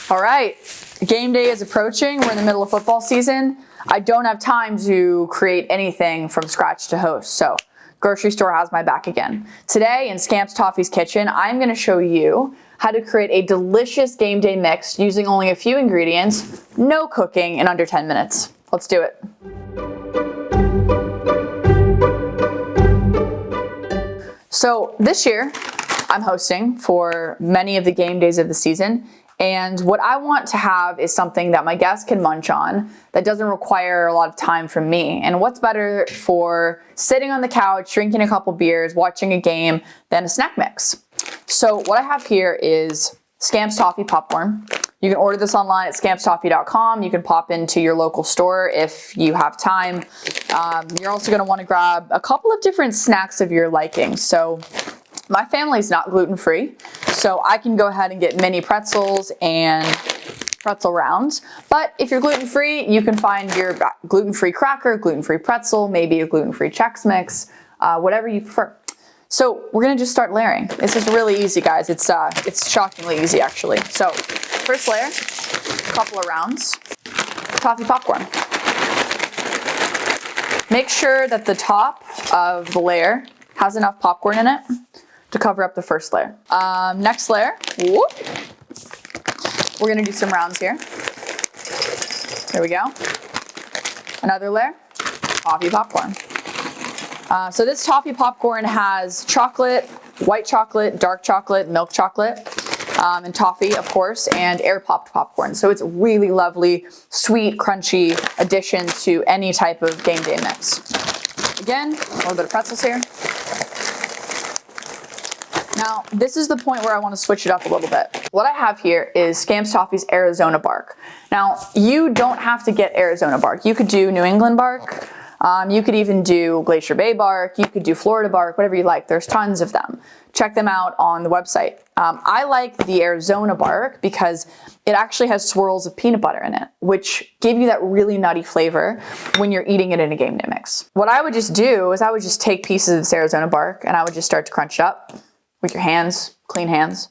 All right, game day is approaching. We're in the middle of football season. I don't have time to create anything from scratch to host, so grocery store has my back again. Today in Scamps Toffee's kitchen, I'm gonna show you how to create a delicious game day mix using only a few ingredients, no cooking, in under 10 minutes. Let's do it. So this year, I'm hosting for many of the game days of the season, and what I want to have is something that my guests can munch on that doesn't require a lot of time from me. And what's better for sitting on the couch, drinking a couple beers, watching a game than a snack mix? So what I have here is Scamps Toffee popcorn. You can order this online at scampstoffee.com. You can pop into your local store if you have time. You're also going to want to grab a couple of different snacks of your liking. So my family's not gluten-free, so I can go ahead and get mini pretzels and pretzel rounds. But if you're gluten-free, you can find your gluten-free cracker, gluten-free pretzel, maybe a gluten-free Chex Mix, whatever you prefer. So we're gonna just start layering. This is really easy, guys. It's shockingly easy, actually. So first layer, a couple of rounds, toffee popcorn. Make sure that the top of the layer has enough popcorn in it to cover up the first layer. Next layer, whoop. We're gonna do some rounds here. There we go. Another layer, toffee popcorn. So this toffee popcorn has chocolate, white chocolate, dark chocolate, milk chocolate, and toffee, of course, and air popped popcorn. So it's a really lovely, sweet, crunchy addition to any type of game day mix. Again, a little bit of pretzels here. Now, this is the point where I want to switch it up a little bit. What I have here is Scamps Toffee's Arizona bark. Now, you don't have to get Arizona bark. You could do New England bark. You could even do Glacier Bay bark. You could do Florida bark, whatever you like. There's tons of them. Check them out on the website. I like the Arizona bark because it actually has swirls of peanut butter in it, which give you that really nutty flavor when you're eating it in a game day mix. What I would just do is I would just take pieces of this Arizona bark and I would just start to crunch it up with your hands, clean hands.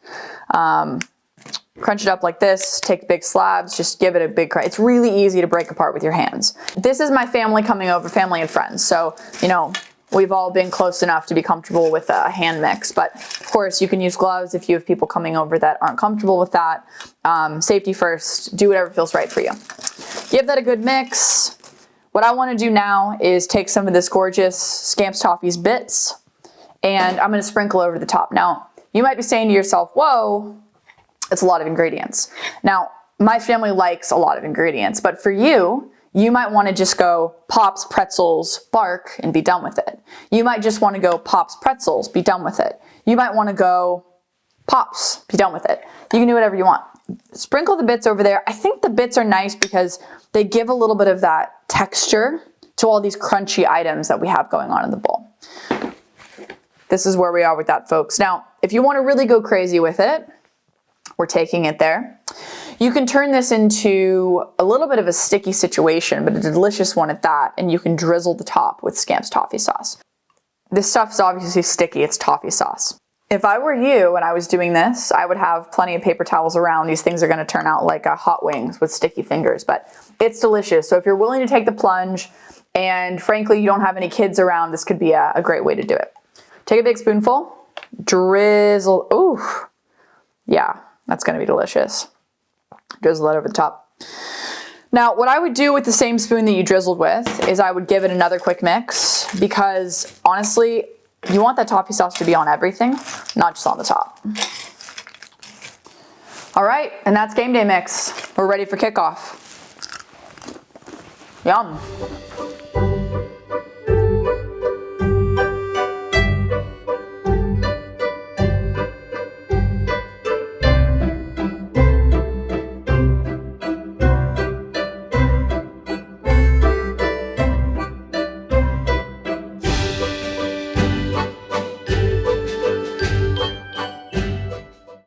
Crunch it up like this, take big slabs, just give it a big crunch. It's really easy to break apart with your hands. This is my family coming over, family and friends. So, you know, we've all been close enough to be comfortable with a hand mix, but of course you can use gloves if you have people coming over that aren't comfortable with that. Safety first, do whatever feels right for you. Give that a good mix. What I wanna do now is take some of this gorgeous Scamps Toffee's bits and I'm gonna sprinkle over the top. Now, you might be saying to yourself, whoa, it's a lot of ingredients. Now, my family likes a lot of ingredients, but for you, you might want to just go Pops, pretzels, bark, and be done with it. You might just want to go Pops, pretzels, be done with it. You might want to go Pops, be done with it. You can do whatever you want. Sprinkle the bits over there. I think the bits are nice because they give a little bit of that texture to all these crunchy items that we have going on in the bowl. This is where we are with that, folks. Now, if you want to really go crazy with it, we're taking it there. You can turn this into a little bit of a sticky situation, but a delicious one at that, and you can drizzle the top with Scamps toffee sauce. This stuff is obviously sticky, it's toffee sauce. If I were you and I was doing this, I would have plenty of paper towels around. These things are gonna turn out like hot wings with sticky fingers, but it's delicious. So if you're willing to take the plunge, and frankly, you don't have any kids around, this could be a great way to do it. Take a big spoonful, drizzle, ooh, yeah. That's gonna be delicious. Drizzle that over the top. Now, what I would do with the same spoon that you drizzled with is I would give it another quick mix because honestly, you want that toffee sauce to be on everything, not just on the top. All right, and that's game day mix. We're ready for kickoff. Yum.